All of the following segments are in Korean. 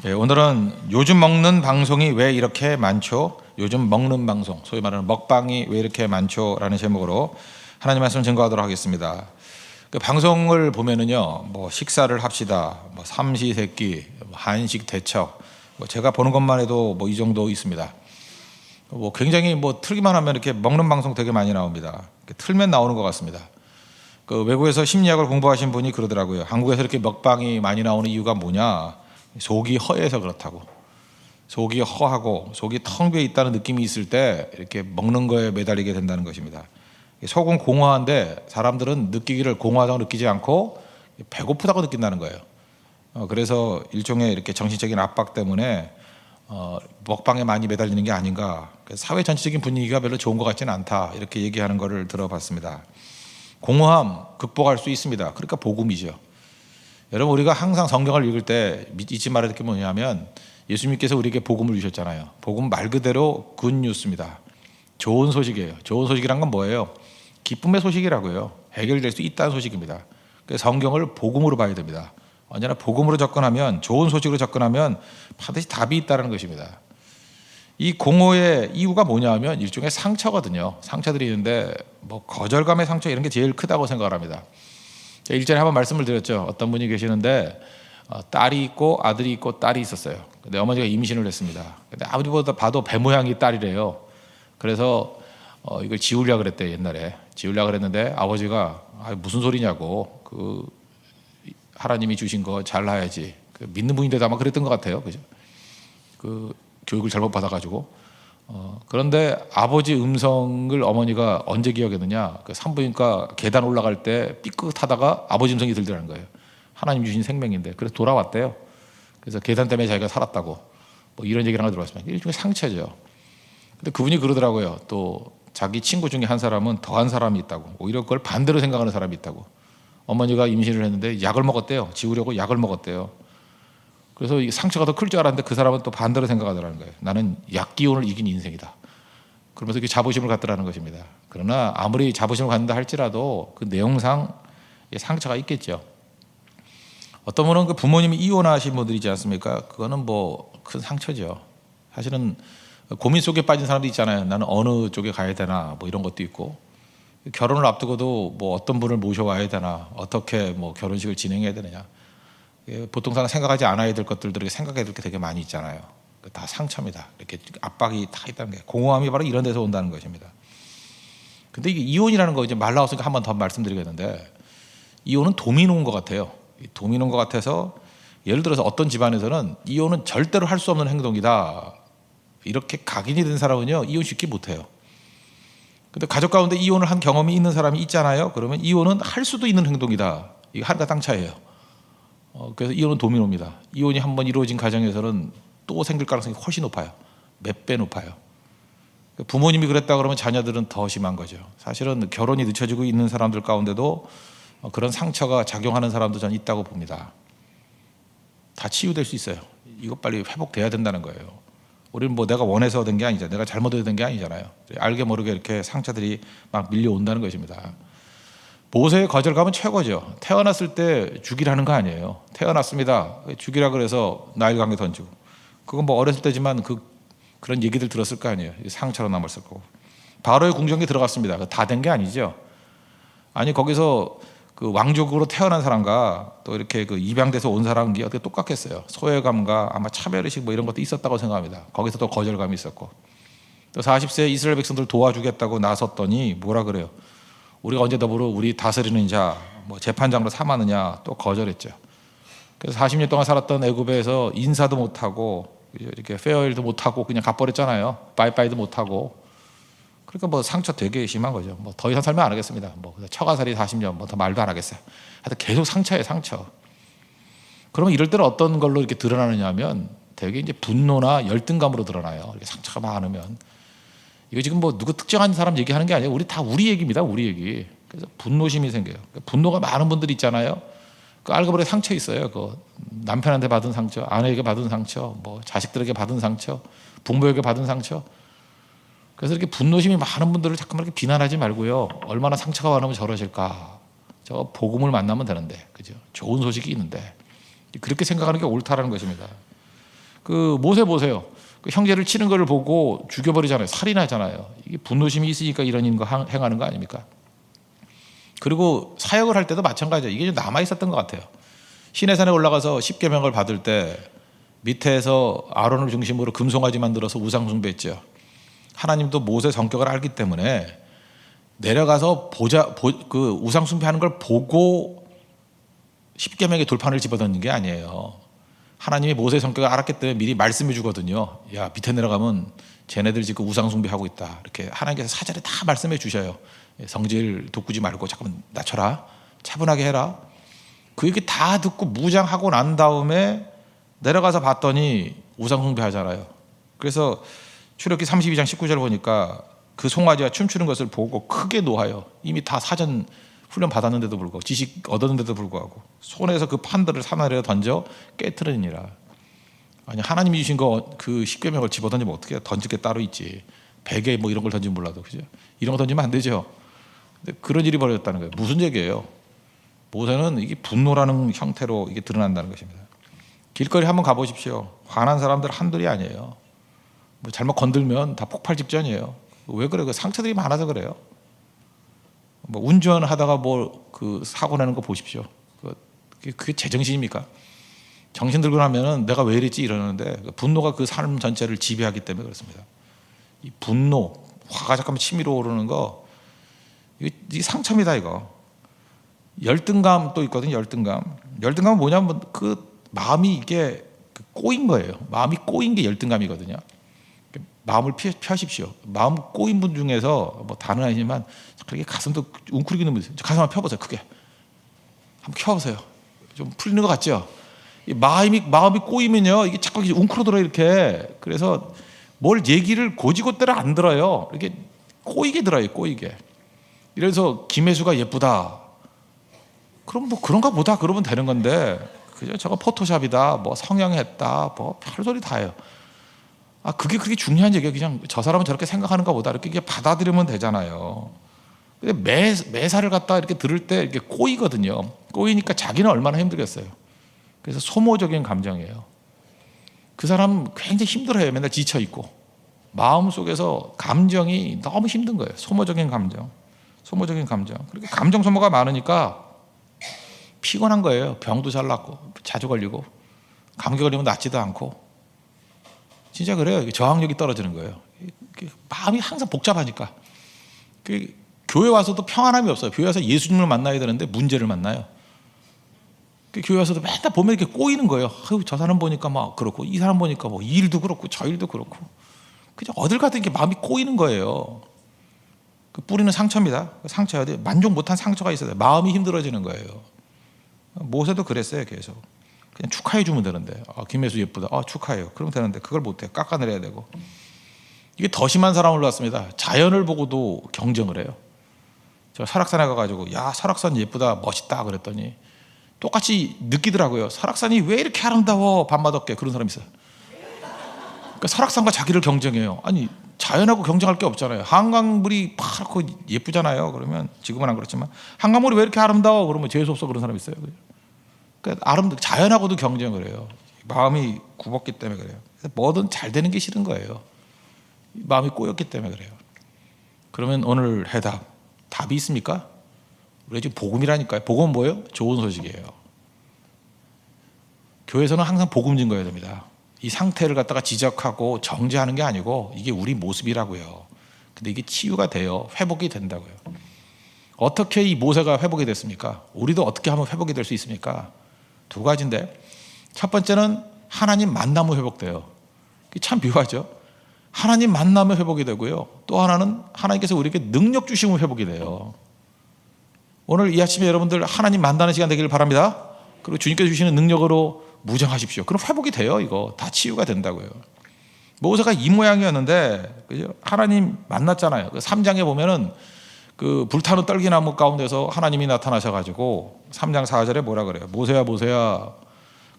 오늘은 요즘 먹는 방송이 왜 이렇게 많죠? 요즘 먹는 방송, 소위 말하는 먹방이 왜 이렇게 많죠? 라는 제목으로 하나님 말씀 증거하도록 하겠습니다. 그 방송을 보면은요, 뭐 식사를 합시다, 뭐 삼시세끼, 한식 대첩, 뭐 제가 보는 것만 해도 뭐 이 정도 있습니다. 뭐 굉장히 뭐 틀기만 하면 이렇게 먹는 방송 되게 많이 나옵니다. 틀면 나오는 것 같습니다. 그 외국에서 심리학을 공부하신 분이 그러더라고요. 한국에서 이렇게 먹방이 많이 나오는 이유가 뭐냐? 속이 허해서 그렇다고. 속이 허하고 속이 텅 비어 있다는 느낌이 있을 때 이렇게 먹는 거에 매달리게 된다는 것입니다. 속은 공허한데 사람들은 느끼기를 공허하다고 느끼지 않고 배고프다고 느낀다는 거예요. 그래서 일종의 이렇게 정신적인 압박 때문에 먹방에 많이 매달리는 게 아닌가. 사회 전체적인 분위기가 별로 좋은 것 같지는 않다. 이렇게 얘기하는 거를 들어봤습니다. 공허함 극복할 수 있습니다. 그러니까 복음이죠. 여러분, 우리가 항상 성경을 읽을 때 잊지 말아야 될 게 뭐냐면 예수님께서 우리에게 복음을 주셨잖아요. 복음 말 그대로 굿뉴스입니다. 좋은 소식이에요. 좋은 소식이란 건 뭐예요? 기쁨의 소식이라고요. 해결될 수 있다는 소식입니다. 그래서 성경을 복음으로 봐야 됩니다. 언제나 복음으로 접근하면, 좋은 소식으로 접근하면 반드시 답이 있다는 것입니다. 이 공허의 이유가 뭐냐면 일종의 상처거든요. 상처들이 있는데 뭐 거절감의 상처 이런 게 제일 크다고 생각을 합니다. 일전에 한번 말씀을 드렸죠. 어떤 분이 계시는데 딸이 있고 아들이 있고 딸이 있었어요. 근데 어머니가 임신을 했습니다. 근데 아버지보다 봐도 배 모양이 딸이래요. 그래서 이걸 지우려고 그랬대요. 옛날에 지우려고 그랬는데 아버지가 무슨 소리냐고, 그 하나님이 주신 거 잘라야지, 그 믿는 분인데도 아마 그랬던 것 같아요. 그죠? 그 교육을 잘못 받아가지고. 그런데 아버지 음성을 어머니가 언제 기억했느냐? 그 산부인과 계단 올라갈 때 삐끗하다가 아버지 음성이 들더라는 거예요. 하나님 주신 생명인데. 그래서 돌아왔대요. 그래서 계단 때문에 자기가 살았다고. 뭐 이런 얘기를 하나 들어봤습니다. 일종의 상처죠. 근데 그분이 그러더라고요. 또 자기 친구 중에 한 사람은 더한 사람이 있다고. 오히려 그걸 반대로 생각하는 사람이 있다고. 어머니가 임신을 했는데 약을 먹었대요. 지우려고 약을 먹었대요. 그래서 이 상처가 더 클 줄 알았는데 그 사람은 또 반대로 생각하더라는 거예요. 나는 약기운을 이긴 인생이다. 그러면서 이렇게 자부심을 갖더라는 것입니다. 그러나 아무리 자부심을 갖는다 할지라도 그 내용상 상처가 있겠죠. 어떤 분은 그 부모님이 이혼하신 분들 있지 않습니까? 그거는 뭐 큰 상처죠. 사실은 고민 속에 빠진 사람도 있잖아요. 나는 어느 쪽에 가야 되나, 뭐 이런 것도 있고, 결혼을 앞두고도 뭐 어떤 분을 모셔와야 되나, 어떻게 뭐 결혼식을 진행해야 되느냐, 보통 사람 생각하지 않아야 될 것들을 생각해야 될 게 되게 많이 있잖아요. 다 상처입니다. 이렇게 압박이 다 있다는 게, 공허함이 바로 이런 데서 온다는 것입니다. 근데 이게 이혼이라는 거 이제 말 나왔으니까 한 번 더 말씀드리겠는데, 이혼은 도미노인 것 같아요. 도미노인 것 같아서, 예를 들어서 어떤 집안에서는 이혼은 절대로 할 수 없는 행동이다, 이렇게 각인이 된 사람은요 이혼 쉽게 못해요. 근데 가족 가운데 이혼을 한 경험이 있는 사람이 있잖아요. 그러면 이혼은 할 수도 있는 행동이다. 이게 하늘과 땅 차이예요. 그래서 이혼은 도미노입니다. 이혼이 한번 이루어진 가정에서는 또 생길 가능성이 훨씬 높아요. 몇 배 높아요. 부모님이 그랬다 그러면 자녀들은 더 심한 거죠. 사실은 결혼이 늦춰지고 있는 사람들 가운데도 그런 상처가 작용하는 사람도 저는 있다고 봅니다. 다 치유될 수 있어요. 이거 빨리 회복돼야 된다는 거예요. 우리는 뭐 내가 원해서 된 게 아니잖아요. 내가 잘못해서 된 게 아니잖아요. 알게 모르게 이렇게 상처들이 막 밀려온다는 것입니다. 모세의 거절감은 최고죠. 태어났을 때 죽이라는 거 아니에요. 태어났습니다. 죽이라 그래서 나일강에 던지고. 그건 뭐 어렸을 때지만 그런 얘기들 들었을 거 아니에요. 상처로 남았을 거고. 바로의 궁정에 들어갔습니다. 다 된 게 아니죠. 아니, 거기서 그 왕족으로 태어난 사람과 또 이렇게 그 입양돼서 온 사람이 어떻게 똑같겠어요. 소외감과 아마 차별의식 뭐 이런 것도 있었다고 생각합니다. 거기서 또 거절감이 있었고. 또 40세 이스라엘 백성들 도와주겠다고 나섰더니 뭐라 그래요? 우리가 언제 더불어 우리 다스리는 자, 뭐 재판장으로 삼았느냐, 또 거절했죠. 그래서 40년 동안 살았던 애굽에서 인사도 못하고 이렇게 페어일도 못하고 그냥 가버렸잖아요. 바이바이도 못하고. 그러니까 뭐 상처 되게 심한 거죠. 뭐 더 이상 설명 안 하겠습니다. 뭐 처가살이 40년, 뭐 더 말도 안 하겠어요. 하여튼 계속 상처예요, 상처. 그러면 이럴 때는 어떤 걸로 이렇게 드러나느냐 하면 되게 이제 분노나 열등감으로 드러나요. 이렇게 상처가 많으면. 이거 지금 뭐 누구 특정한 사람 얘기하는 게 아니에요. 우리 다 우리 얘기입니다. 우리 얘기. 그래서 분노심이 생겨요. 분노가 많은 분들 있잖아요. 그 알고 보니 상처 있어요. 그 남편한테 받은 상처, 아내에게 받은 상처, 뭐 자식들에게 받은 상처, 부모에게 받은 상처. 그래서 이렇게 분노심이 많은 분들을 자꾸만 이렇게 비난하지 말고요. 얼마나 상처가 많으면 저러실까. 저 복음을 만나면 되는데, 그죠? 좋은 소식이 있는데 그렇게 생각하는 게 옳다라는 것입니다. 그 모세 보세요. 그 형제를 치는 것을 보고 죽여버리잖아요. 살인하잖아요. 이게 분노심이 있으니까 이런 거 행하는 거 아닙니까? 그리고 사역을 할 때도 마찬가지예요. 이게 좀 남아 있었던 것 같아요. 시내산에 올라가서 십계명을 받을 때 밑에서 아론을 중심으로 금송아지 만들어서 우상 숭배했죠. 하나님도 모세 성격을 알기 때문에 내려가서 그 우상 숭배하는 걸 보고 십계명의 돌판을 집어넣는 게 아니에요. 하나님이 모세 성격을 알았기 때문에 미리 말씀해 주거든요. 야, 밑에 내려가면 쟤네들 지금 우상 숭배하고 있다. 이렇게 하나님께서 사전에 다 말씀해 주셔요. 성질 돋구지 말고 잠깐만 낮춰라. 차분하게 해라. 그 얘기 다 듣고 무장하고 난 다음에 내려가서 봤더니 우상 숭배하잖아요. 그래서 출애굽기 32장 19절 보니까 그 송아지가 춤추는 것을 보고 크게 노하여, 이미 다 사전 훈련 받았는데도 불구하고 지식 얻었는데도 불구하고 손에서 그 판들을 산 아래로 던져 깨트리니라. 아니, 하나님이 주신 거 그 십계명을 집어던지면 어떻게 해요? 던질 게 따로 있지. 베개 뭐 이런 걸 던지면 몰라도, 그죠? 이런 거 던지면 안 되죠. 근데 그런 일이 벌어졌다는 거예요. 무슨 얘기예요? 모세는 이게 분노라는 형태로 이게 드러난다는 것입니다. 길거리 한번 가보십시오. 화난 사람들 한둘이 아니에요. 뭐 잘못 건들면 다 폭발 직전이에요. 왜 그래요? 그 상처들이 많아서 그래요. 뭐 운전하다가 뭐 그 사고 나는 거 보십시오. 그게 제정신입니까? 정신 들고 나면은 내가 왜 이랬지 이러는데, 분노가 그 삶 전체를 지배하기 때문에 그렇습니다. 이 분노, 화가 잠깐만 치밀어 오르는 거, 이게 상처입니다. 이거 열등감 또 있거든요. 열등감은 뭐냐면 그 마음이 이게 꼬인 거예요. 마음이 꼬인 게 열등감이거든요. 마음을 펴십시오. 마음 꼬인 분 중에서 뭐 다는 아니지만 그렇게 가슴도 웅크리는 분 있어요. 가슴 한번 펴보세요. 크게 한번 켜보세요. 좀 풀리는 것 같죠? 이 마음이 꼬이면요, 이게 자꾸 웅크러들어 이렇게. 그래서 뭘 얘기를 고지고대로 안 들어요. 이렇게 꼬이게 들어요. 꼬이게. 이래서 김혜수가 예쁘다. 그럼 뭐 그런가 보다 그러면 되는 건데, 그죠? 저거 포토샵이다, 뭐 성형했다, 뭐 별소리 다 해요. 아, 그게 그렇게 중요한 얘기예요. 그냥 저 사람은 저렇게 생각하는가 보다 이렇게 받아들이면 되잖아요. 근데 매사를 갖다 이렇게 들을 때 이렇게 꼬이거든요. 꼬이니까 자기는 얼마나 힘들겠어요. 그래서 소모적인 감정이에요. 그 사람 굉장히 힘들어해요. 맨날 지쳐 있고 마음속에서 감정이 너무 힘든 거예요. 소모적인 감정. 그렇게 감정 소모가 많으니까 피곤한 거예요. 병도 잘 낫고 자주 걸리고 감기 걸리면 낫지도 않고. 진짜 그래요. 저항력이 떨어지는 거예요. 마음이 항상 복잡하니까. 교회 와서도 평안함이 없어요. 교회 와서 예수님을 만나야 되는데 문제를 만나요. 교회 와서도 맨날 보면 이렇게 꼬이는 거예요. 저 사람 보니까 막 그렇고, 이 사람 보니까 뭐 이 일도 그렇고 저 일도 그렇고. 그냥 어딜 가든 이렇게 마음이 꼬이는 거예요. 그 뿌리는 상처입니다. 상처야 돼. 만족 못한 상처가 있어야 돼. 마음이 힘들어지는 거예요. 모세도 그랬어요. 계속. 그냥 축하해 주면 되는데, 김혜수 예쁘다, 축하해요. 그러면 되는데 그걸 못해요. 깎아내려야 되고. 이게 더 심한 사람을 봤습니다. 자연을 보고도 경쟁을 해요. 제가 설악산에 가가지고 야, 설악산 예쁘다, 멋있다 그랬더니 똑같이 느끼더라고요. 설악산이 왜 이렇게 아름다워, 밤낮 없게. 그런 사람이 있어요. 그러니까 설악산과 자기를 경쟁해요. 아니, 자연하고 경쟁할 게 없잖아요. 한강물이 파랗고 예쁘잖아요. 그러면 지금은 안 그렇지만 한강물이 왜 이렇게 아름다워? 그러면 재수없어. 그런 사람이 있어요. 그러니까 자연하고도 경쟁을 해요. 마음이 굽었기 때문에 그래요. 뭐든 잘 되는 게 싫은 거예요. 마음이 꼬였기 때문에 그래요. 그러면 오늘 답이 있습니까? 우리 지금 복음이라니까요. 복음은 뭐예요? 좋은 소식이에요. 교회에서는 항상 복음 증거해야 됩니다. 이 상태를 갖다가 지적하고 정죄하는 게 아니고 이게 우리 모습이라고요. 근데 이게 치유가 돼요. 회복이 된다고요. 어떻게 이 모세가 회복이 됐습니까? 우리도 어떻게 하면 회복이 될 수 있습니까? 두 가지인데, 첫 번째는 하나님 만나면 회복돼요. 참 묘하죠. 하나님 만나면 회복이 되고요. 또 하나는 하나님께서 우리에게 능력 주시면 회복이 돼요. 오늘 이 아침에 여러분들 하나님 만나는 시간 되기를 바랍니다. 그리고 주님께서 주시는 능력으로 무장하십시오. 그럼 회복이 돼요. 이거 다 치유가 된다고요. 모세가 이 모양이었는데, 그죠? 하나님 만났잖아요. 그 3장에 보면은 그 불타는 떨기나무 가운데서 하나님이 나타나셔가지고 3장 4절에 뭐라 그래요? 모세야, 모세야.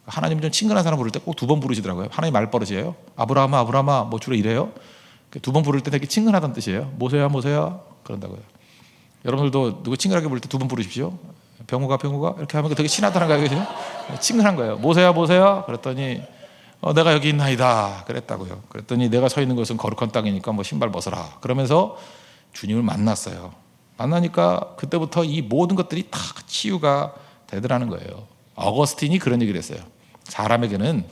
하나님 좀 친근한 사람 부를 때 꼭 두 번 부르시더라고요. 하나님 말버릇이에요. 아브라함아, 아브라함아, 뭐 주로 이래요. 두 번 부를 때 되게 친근하다는 뜻이에요. 모세야, 모세야. 그런다고요. 여러분들도 누구 친근하게 부를 때 두 번 부르십시오. 병우가, 병우가. 이렇게 하면 되게 친하다는 거예요. 그죠? 친근한 거예요. 모세야, 모세야. 그랬더니 내가 여기 있나이다 그랬다고요. 그랬더니 내가 서 있는 곳은 거룩한 땅이니까 뭐 신발 벗어라 그러면서 주님을 만났어요. 만나니까 그때부터 이 모든 것들이 다 치유가 되더라는 거예요. 어거스틴이 그런 얘기를 했어요. 사람에게는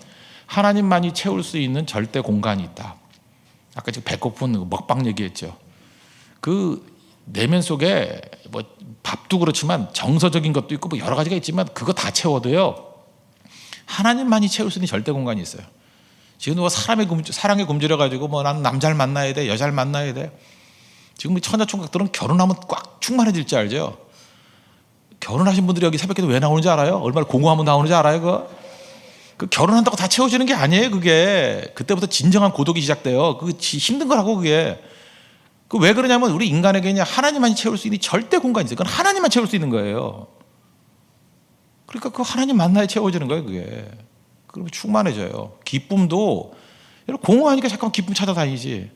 하나님만이 채울 수 있는 절대 공간이 있다. 아까 지금 배고픈 먹방 얘기했죠. 그 내면 속에 뭐 밥도 그렇지만 정서적인 것도 있고 뭐 여러 가지가 있지만 그거 다 채워도요, 하나님만이 채울 수 있는 절대 공간이 있어요. 지금 누가 사랑에 굶주려 가지고 뭐 난 남자를 만나야 돼, 여자를 만나야 돼. 지금 천하총각들은 결혼하면 꽉 충만해질지 알죠? 결혼하신 분들이 여기 새벽기도 왜 나오는지 알아요? 얼마나 공허하면 나오는지 알아요? 그 결혼한다고 다 채워지는 게 아니에요. 그게 그때부터 진정한 고독이 시작돼요. 그 힘든 거라고. 그게 그 왜 그러냐면 우리 인간에게는 하나님만이 채울 수 있는 절대 공간이 있어요. 그건 하나님만 채울 수 있는 거예요. 그러니까 그 하나님 만나야 채워지는 거예요. 그게 그러면 충만해져요. 기쁨도 공허하니까 잠깐 기쁨 찾아다니지.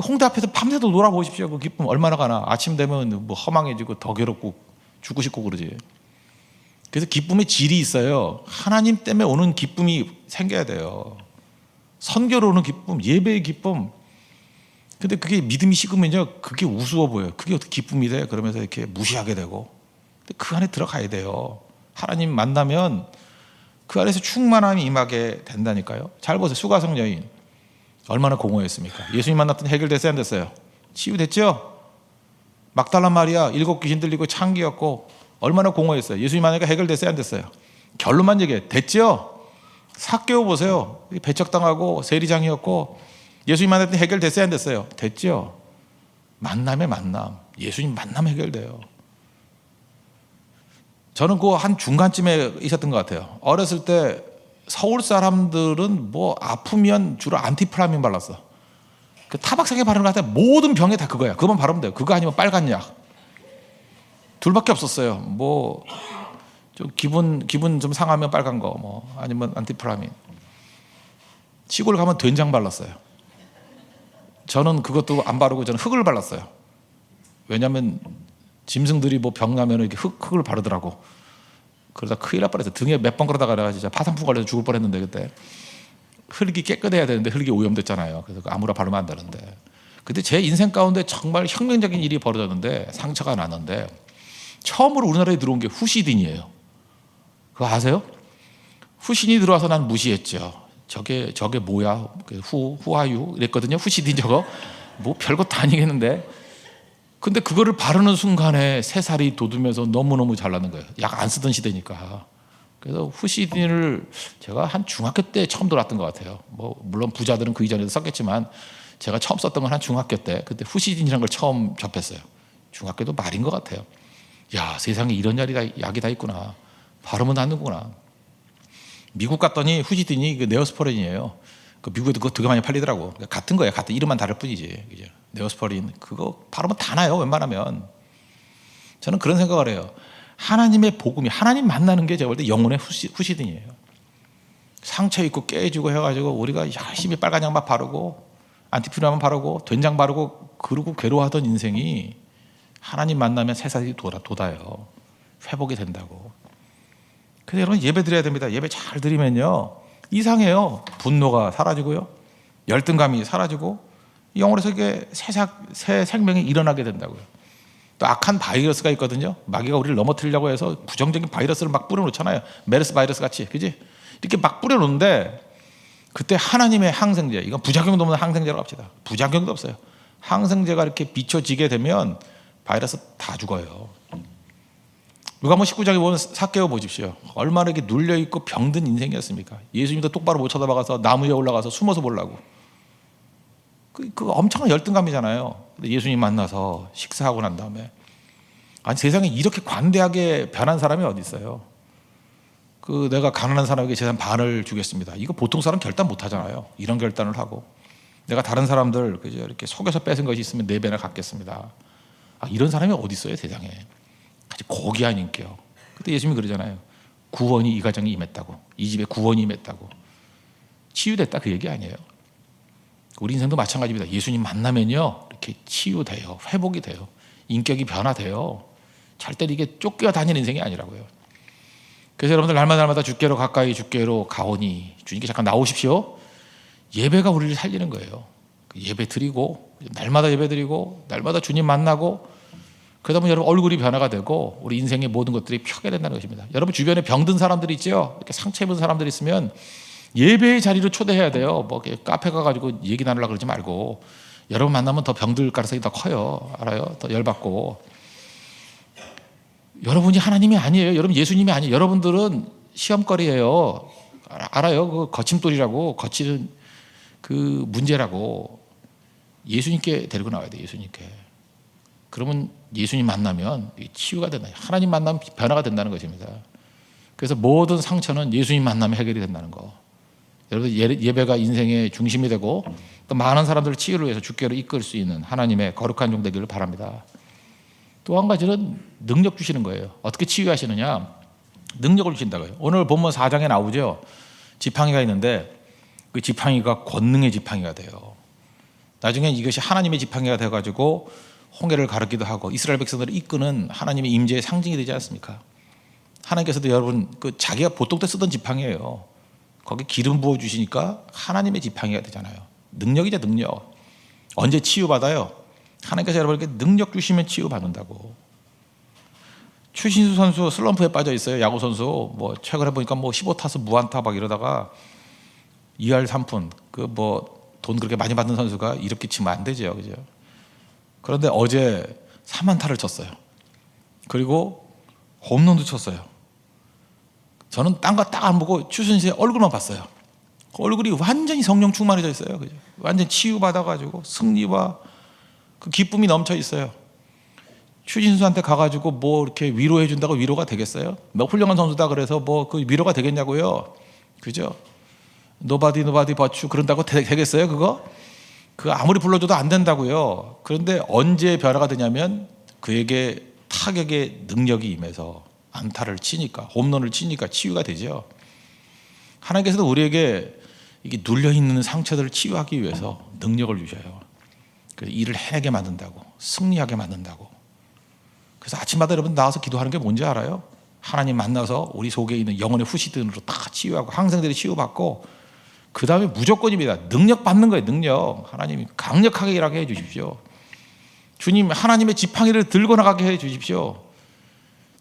홍대 앞에서 밤새도 놀아보십시오. 그 기쁨 얼마나 가나. 아침 되면 뭐 허망해지고 더 괴롭고 죽고 싶고 그러지. 그래서 기쁨의 질이 있어요. 하나님 때문에 오는 기쁨이 생겨야 돼요. 선교로 오는 기쁨, 예배의 기쁨. 근데 그게 믿음이 식으면요, 그게 우스워 보여요. 그게 어떻게 기쁨이 돼? 그러면서 이렇게 무시하게 되고. 근데 그 안에 들어가야 돼요. 하나님 만나면 그 안에서 충만함이 임하게 된다니까요. 잘 보세요. 수가성 여인 얼마나 공허했습니까? 예수님 만났더니 해결됐어요, 안 됐어요? 치유됐죠? 막달라 마리아 7 귀신 들리고 창기였고 얼마나 공허했어요. 예수님 만나니까 해결됐어요, 안 됐어요? 결론만 얘기해. 됐죠? 삭개오 보세요. 배척당하고 세리장이었고 예수님 만났더니 해결됐어요, 안 됐어요? 됐죠? 만남의 만남. 예수님 만남 해결돼요. 저는 그 한 중간쯤에 있었던 것 같아요. 어렸을 때 서울 사람들은 뭐 아프면 주로 안티플라민 발랐어. 그 타박상에 바르는 것 같아. 모든 병에 다 그거야. 그것만 바르면 돼요. 그거 아니면 빨간 약. 둘밖에 없었어요. 뭐 좀 기분 좀 상하면 빨간 거, 뭐 아니면 안티플라민. 시골 가면 된장 발랐어요. 저는 그것도 안 바르고 저는 흙을 발랐어요. 왜냐하면 짐승들이 뭐 병 나면 이렇게 흙을 바르더라고. 그러다 큰일 날 뻔했어요. 등에 몇 번 그러다가 내가 진짜 파상풍 걸려서 죽을 뻔했는데 그때 흙이 깨끗해야 되는데 흙이 오염됐잖아요. 그래서 아무나 바르면 안 되는데. 근데 제 인생 가운데 정말 혁명적인 일이 벌어졌는데 상처가 났는데 처음으로 우리나라에 들어온 게 후시딘이에요. 그거 아세요? 후신이 들어와서 난 무시했죠. 저게 뭐야? 후아유 이랬거든요. 후시딘 저거 뭐 별것도 아니겠는데. 근데 그거를 바르는 순간에 새살이 돋으면서 너무너무 잘나는 거예요. 약 안 쓰던 시대니까. 그래서 후시딘을 제가 한 중학교 때 처음 들어왔던 것 같아요. 뭐 물론 부자들은 그 이전에도 썼겠지만 제가 처음 썼던 건 한 중학교 때 그때 후시딘이라는 걸 처음 접했어요. 중학교도 말인 것 같아요. 야, 세상에 이런 약이 다 있구나. 바르면 낫는구나. 미국 갔더니 후시딘이 그 네오스포린이에요. 그 미국에도 그거 되게 많이 팔리더라고. 같은 거예요. 같은 이름만 다를 뿐이지. 그죠? 네오스포린 그거 바르면 다 나요. 웬만하면. 저는 그런 생각을 해요. 하나님의 복음이 하나님 만나는 게 제가 볼 때 영혼의 후시딘이에요. 상처 있고 깨지고 해가지고 우리가 열심히 빨간 양말 바르고 안티프라만 바르고 된장 바르고 그러고 괴로워하던 인생이 하나님 만나면 새살이 돋아요. 회복이 된다고. 근데 여러분 예배 드려야 됩니다. 예배 잘 드리면요 이상해요. 분노가 사라지고요, 열등감이 사라지고 영혼에서 이게 새 생명이 일어나게 된다고요. 또 악한 바이러스가 있거든요. 마귀가 우리를 넘어뜨리려고 해서 부정적인 바이러스를 막 뿌려놓잖아요. 메르스 바이러스 같이, 그지? 이렇게 막 뿌려놓는데 그때 하나님의 항생제, 이건 부작용도 없는 항생제라고 합시다. 부작용도 없어요. 항생제가 이렇게 비춰지게 되면 바이러스 다 죽어요. 누가복음 19장에 보면 삭개오 보십시오. 얼마나 이렇게 눌려있고 병든 인생이었습니까? 예수님도 똑바로 못 쳐다봐가서 나무 위에 올라가서 숨어서 보려고. 그 엄청난 열등감이잖아요. 근데 예수님 만나서 식사하고 난 다음에 아니 세상에 이렇게 관대하게 변한 사람이 어디 있어요? 그 내가 가난한 사람에게 재산 반을 주겠습니다. 이거 보통 사람 결단 못 하잖아요. 이런 결단을 하고 내가 다른 사람들 그죠 이렇게 속여서 뺏은 것이 있으면 4배나 갚겠습니다. 아, 이런 사람이 어디 있어요 세상에? 아주 고귀한 인격. 그때 예수님이 그러잖아요. 구원이 이 가정에 임했다고. 이 집에 구원이 임했다고. 치유됐다 그 얘기 아니에요. 우리 인생도 마찬가지입니다. 예수님 만나면요 이렇게 치유돼요. 회복이 돼요. 인격이 변화돼요. 절대 이게 쫓겨 다니는 인생이 아니라고요. 그래서 여러분들 날마다 주께로 가까이 주께로 가오니 주님께 잠깐 나오십시오. 예배가 우리를 살리는 거예요. 예배 드리고 날마다 예배 드리고 날마다 주님 만나고 그러다 보면 여러분 얼굴이 변화가 되고 우리 인생의 모든 것들이 펴게 된다는 것입니다. 여러분 주변에 병든 사람들이 있죠. 이렇게 상처 입은 사람들이 있으면 예배의 자리로 초대해야 돼요. 뭐 카페 가가지고 얘기 나누려고 그러지 말고 여러분 만나면 더 병들 가능성이 더 커요. 알아요? 더 열받고. 여러분이 하나님이 아니에요. 여러분 예수님이 아니에요. 여러분들은 시험거리예요. 알아요? 그 거침돌이라고 거치는 그 문제라고. 예수님께 데리고 나와야 돼요. 예수님께. 그러면 예수님 만나면 치유가 된다. 하나님 만나면 변화가 된다는 것입니다. 그래서 모든 상처는 예수님 만나면 해결이 된다는 거. 여러분 예배가 인생의 중심이 되고 또 많은 사람들을 치유를 위해서 주께로 이끌 수 있는 하나님의 거룩한 종 되기를 바랍니다. 또 한 가지는 능력 주시는 거예요. 어떻게 치유하시느냐? 능력을 주신다고요. 오늘 본문 4장에 나오죠. 지팡이가 있는데 그 지팡이가 권능의 지팡이가 돼요. 나중에 이것이 하나님의 지팡이가 돼가지고 홍해를 가르기도 하고 이스라엘 백성들을 이끄는 하나님의 임재의 상징이 되지 않습니까? 하나님께서도 여러분 그 자기가 보통 때 쓰던 지팡이에요. 거기 기름 부어 주시니까 하나님의 지팡이가 되잖아요. 능력이죠, 능력. 언제 치유받아요? 하나님께서 여러분에게 능력 주시면 치유받는다고. 추신수 선수 슬럼프에 빠져 있어요. 야구 선수. 뭐 최근에 보니까 뭐 15타수 무안타 막 이러다가 2할 3푼 그 뭐 돈 그렇게 많이 받는 선수가 이렇게 치면 안 되죠, 그죠? 그런데 어제 3안타를 쳤어요. 그리고 홈런도 쳤어요. 저는 딴 거 딱 안 보고 추신수의 얼굴만 봤어요. 그 얼굴이 완전히 성령 충만해져 있어요, 그죠? 완전 치유받아가지고 승리와 그 기쁨이 넘쳐 있어요. 추신수한테 가가지고 뭐 이렇게 위로해 준다고 위로가 되겠어요? 뭐 훌륭한 선수다 그래서 뭐 그 위로가 되겠냐고요? 그죠? Nobody but you 그런다고 되겠어요? 그거 아무리 불러줘도 안 된다고요. 그런데 언제 변화가 되냐면 그에게 타격의 능력이 임해서 안타를 치니까 홈런을 치니까 치유가 되죠. 하나님께서도 우리에게 이게 눌려있는 상처들을 치유하기 위해서 능력을 주셔요. 그래서 일을 해내게 만든다고 승리하게 만든다고. 그래서 아침마다 여러분 나와서 기도하는 게 뭔지 알아요? 하나님 만나서 우리 속에 있는 영혼의 후시든으로 다 치유하고 항생들이 치유받고 그 다음에 무조건입니다. 능력 받는 거예요. 능력. 하나님이 강력하게 일하게 해 주십시오. 주님 하나님의 지팡이를 들고 나가게 해 주십시오.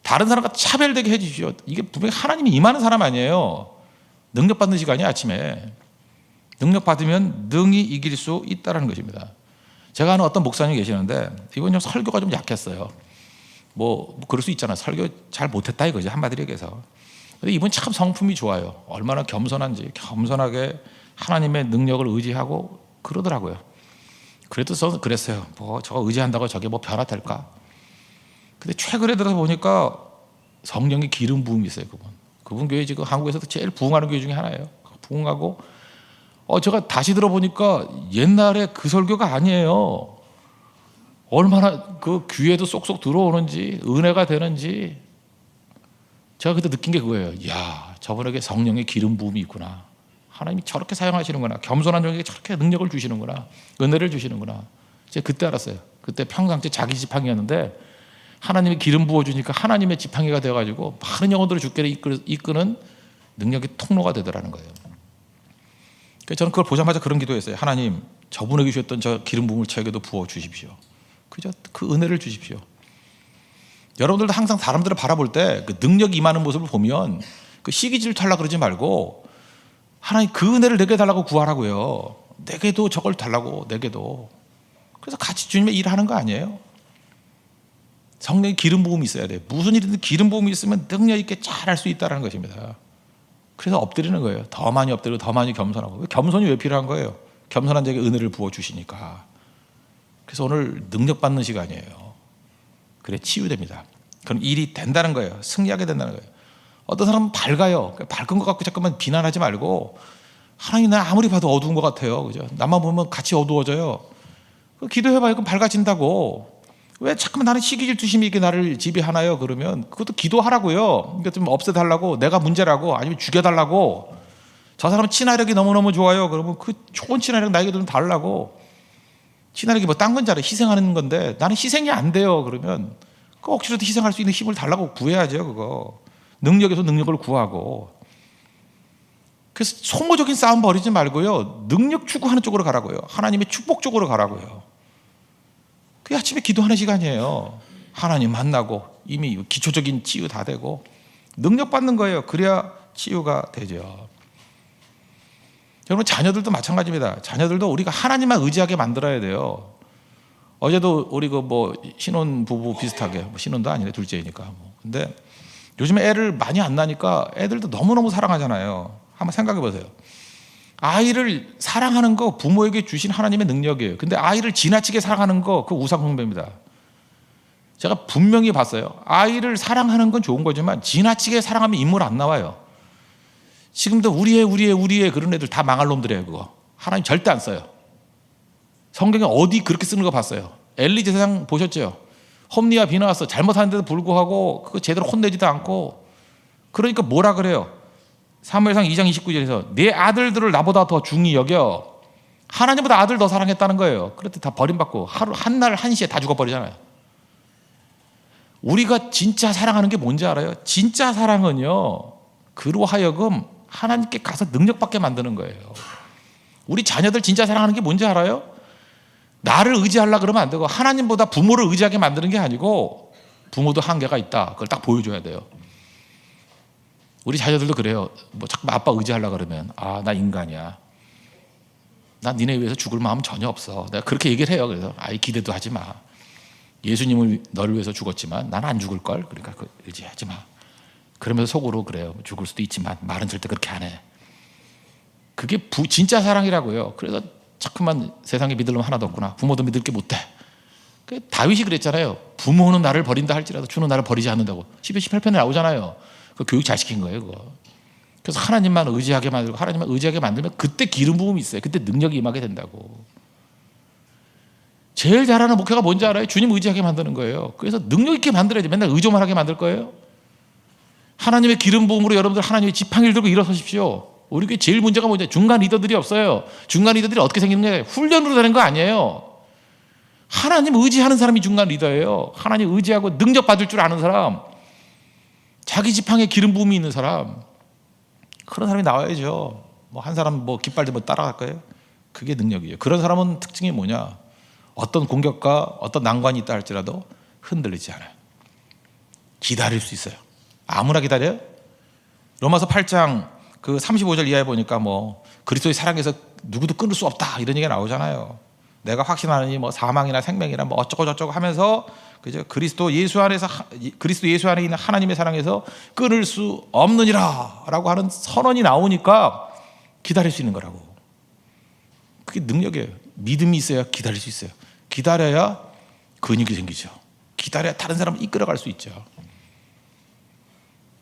다른 사람과 차별되게 해 주십시오. 이게 분명히 하나님이 임하는 사람 아니에요. 능력 받는 시간이 아침에. 능력 받으면 능히 이길 수 있다는 것입니다. 제가 아는 어떤 목사님이 계시는데 이분 좀 설교가 좀 약했어요. 뭐 그럴 수 있잖아요. 설교 잘 못했다 이거죠. 한마디로 얘기해서. 근데 이분 참 성품이 좋아요. 얼마나 겸손한지 겸손하게 하나님의 능력을 의지하고 그러더라고요. 그래도 저는 그랬어요. 뭐 저거 의지한다고 저게 뭐 변화될까? 근데 최근에 들어서 보니까 성령의 기름 부음이 있어요. 그분 교회 지금 한국에서도 제일 부흥하는 교회 중에 하나예요. 부흥하고 제가 다시 들어보니까 옛날에 그 설교가 아니에요. 얼마나 그 귀에도 쏙쏙 들어오는지 은혜가 되는지 제가 그때 느낀 게 그거예요. 이야, 저분에게 성령의 기름 부음이 있구나. 하나님이 저렇게 사용하시는구나. 겸손한 종에게 저렇게 능력을 주시는구나. 은혜를 주시는구나. 제가 그때 알았어요. 그때 평상시 자기 지팡이였는데 하나님이 기름 부어주니까 하나님의 지팡이가 되어가지고 많은 영혼들을 주께로 이끄는 능력의 통로가 되더라는 거예요. 그래서 저는 그걸 보자마자 그런 기도했어요. 하나님, 저분에게 주셨던 저 기름 부음을 저에게도 부어주십시오. 그저 그 은혜를 주십시오. 여러분들도 항상 사람들을 바라볼 때 그 능력이 임하는 모습을 보면 그 시기질 털라 그러지 말고 하나님 그 은혜를 내게 달라고 구하라고요. 내게도 저걸 달라고 내게도. 그래서 같이 주님의 일을 하는 거 아니에요? 성령의 기름 부음이 있어야 돼요. 무슨 일이든 기름 부음이 있으면 능력 있게 잘할 수 있다는 것입니다. 그래서 엎드리는 거예요. 더 많이 엎드리고 더 많이 겸손하고. 겸손이 왜 필요한 거예요? 겸손한 자에게 은혜를 부어주시니까. 그래서 오늘 능력 받는 시간이에요. 그래 치유됩니다. 그럼 일이 된다는 거예요. 승리하게 된다는 거예요. 어떤 사람은 밝아요. 밝은 것 갖고 잠깐만 비난하지 말고 하나님 나 아무리 봐도 어두운 것 같아요. 그죠? 나만 보면 같이 어두워져요. 기도해봐요. 그럼 밝아진다고. 왜 자꾸만 나는 시기 질투심이 이렇게 나를 지배하나요? 그러면 그것도 기도하라고요. 그러니까 좀 없애달라고 내가 문제라고 아니면 죽여달라고. 저 사람은 친화력이 너무너무 좋아요. 그러면 그 좋은 친화력 나에게 좀 달라고. 친화력이 뭐 딴 건 잘해. 희생하는 건데 나는 희생이 안 돼요. 그러면 그 억지로도 희생할 수 있는 힘을 달라고 구해야죠. 그거. 능력에서 능력을 구하고. 그래서 소모적인 싸움 벌이지 말고요. 능력 추구하는 쪽으로 가라고요. 하나님의 축복 쪽으로 가라고요. 그게 아침에 기도하는 시간이에요. 하나님 만나고 이미 기초적인 치유 다 되고 능력 받는 거예요. 그래야 치유가 되죠. 여러분 자녀들도 마찬가지입니다. 자녀들도 우리가 하나님만 의지하게 만들어야 돼요. 어제도 우리 신혼 부부 비슷하게 신혼도 아니네 둘째이니까 근데 요즘에 애를 많이 안 낳으니까 애들도 너무너무 사랑하잖아요. 한번 생각해 보세요. 아이를 사랑하는 거 부모에게 주신 하나님의 능력이에요. 근데 아이를 지나치게 사랑하는 거 그거 우상숭배입니다. 제가 분명히 봤어요. 아이를 사랑하는 건 좋은 거지만 지나치게 사랑하면 인물 안 나와요. 지금도 우리의 그런 애들 다 망할 놈들이에요. 그거 하나님 절대 안 써요. 성경에 어디 그렇게 쓰는 거 봤어요. 엘리 제사장 보셨죠? 홈리와 비 나왔어. 잘못하는데도 불구하고 그거 제대로 혼내지도 않고. 그러니까 뭐라 그래요? 사무엘상 2장 29절에서 내 아들들을 나보다 더 중히 여겨. 하나님보다 아들 더 사랑했다는 거예요. 그럴 때 다 버림받고 하루 한날 한시에 다 죽어버리잖아요. 우리가 진짜 사랑하는 게 뭔지 알아요? 진짜 사랑은요, 그로 하여금 하나님께 가서 능력받게 만드는 거예요. 우리 자녀들 진짜 사랑하는 게 뭔지 알아요? 나를 의지하려고 그러면 안 되고 하나님보다 부모를 의지하게 만드는 게 아니고 부모도 한계가 있다. 그걸 딱 보여줘야 돼요. 우리 자녀들도 그래요. 자꾸 아빠 의지하려고 그러면 나 인간이야. 난 니네 위해서 죽을 마음 전혀 없어. 내가 그렇게 얘기를 해요. 그래서 아이 기대도 하지 마. 예수님을 너를 위해서 죽었지만 난 안 죽을걸. 그러니까 의지하지 마. 그러면서 속으로 그래요. 죽을 수도 있지만 말은 절대 그렇게 안 해. 그게 진짜 사랑이라고요. 그래서 자꾸만 세상에 믿을 놈 하나도 없구나. 부모도 믿을 게 못돼. 다윗이 그랬잖아요. 부모는 나를 버린다 할지라도 주는 나를 버리지 않는다고. 10편 18편에 나오잖아요. 그 교육 잘 시킨 거예요. 그거. 그래서 하나님만 의지하게 만들고 하나님만 의지하게 만들면 그때 기름 부음이 있어요. 그때 능력이 임하게 된다고. 제일 잘하는 목회가 뭔지 알아요? 주님 의지하게 만드는 거예요. 그래서 능력 있게 만들어야지. 맨날 의존만 하게 만들 거예요? 하나님의 기름 부음으로 여러분들 하나님의 지팡이를 들고 일어서십시오. 우리 교회 제일 문제가 뭐냐? 중간 리더들이 없어요. 중간 리더들이 어떻게 생기는 거예요? 훈련으로 되는 거 아니에요. 하나님 의지하는 사람이 중간 리더예요. 하나님 의지하고 능력 받을 줄 아는 사람, 자기 지팡이에 기름 부음이 있는 사람, 그런 사람이 나와야죠. 한 사람 깃발 들고 따라갈 거예요? 그게 능력이에요. 그런 사람은 특징이 뭐냐? 어떤 공격과 어떤 난관이 있다 할지라도 흔들리지 않아요. 기다릴 수 있어요. 아무나 기다려요? 로마서 8장 35절 이하에 보니까 그리스도의 사랑에서 누구도 끊을 수 없다 이런 얘기가 나오잖아요. 내가 확신하느니 사망이나 생명이나 어쩌고 저쩌고 하면서 그죠? 그리스도 예수 안에 있는 하나님의 사랑에서 끊을 수 없느니라라고 하는 선언이 나오니까 기다릴 수 있는 거라고. 그게 능력이에요. 믿음이 있어야 기다릴 수 있어요. 기다려야 근육이 생기죠. 기다려야 다른 사람을 이끌어갈 수 있죠.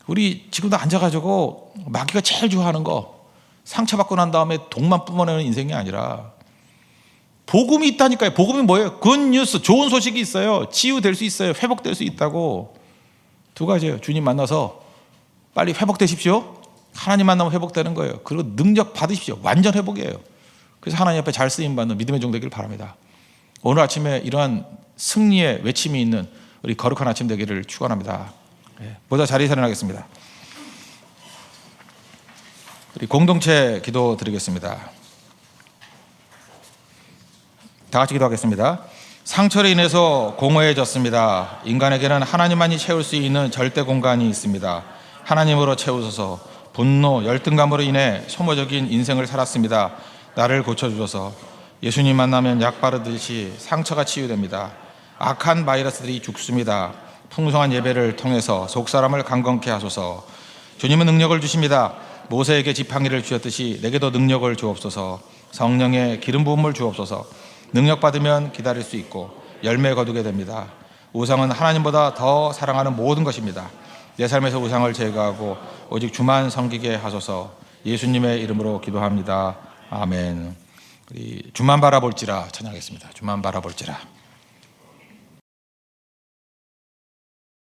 우리 지금도 앉아가지고 마귀가 제일 좋아하는 거 상처받고 난 다음에 독만 뿜어내는 인생이 아니라 복음이 있다니까요. 복음이 뭐예요? 굿뉴스, 좋은 소식이 있어요. 치유될 수 있어요. 회복될 수 있다고. 두 가지예요. 주님 만나서 빨리 회복되십시오. 하나님 만나면 회복되는 거예요. 그리고 능력 받으십시오. 완전 회복이에요. 그래서 하나님 앞에 잘 쓰임받는 믿음의 종 되기를 바랍니다. 오늘 아침에 이러한 승리의 외침이 있는 우리 거룩한 아침 되기를 축원합니다. 모두 자리에 일어나겠습니다. 우리 공동체 기도 드리겠습니다. 다 같이 기도하겠습니다. 상처로 인해서 공허해졌습니다. 인간에게는 하나님만이 채울 수 있는 절대 공간이 있습니다. 하나님으로 채우소서. 분노, 열등감으로 인해 소모적인 인생을 살았습니다. 나를 고쳐주셔서. 예수님 만나면 약 바르듯이 상처가 치유됩니다. 악한 바이러스들이 죽습니다. 풍성한 예배를 통해서 속사람을 강건케 하소서. 주님은 능력을 주십니다. 모세에게 지팡이를 주셨듯이 내게도 능력을 주옵소서. 성령의 기름 부음을 주옵소서. 능력 받으면 기다릴 수 있고 열매 거두게 됩니다. 우상은 하나님보다 더 사랑하는 모든 것입니다. 내 삶에서 우상을 제거하고 오직 주만 섬기게 하소서. 예수님의 이름으로 기도합니다. 아멘. 우리 주만 바라볼지라 찬양하겠습니다. 주만 바라볼지라.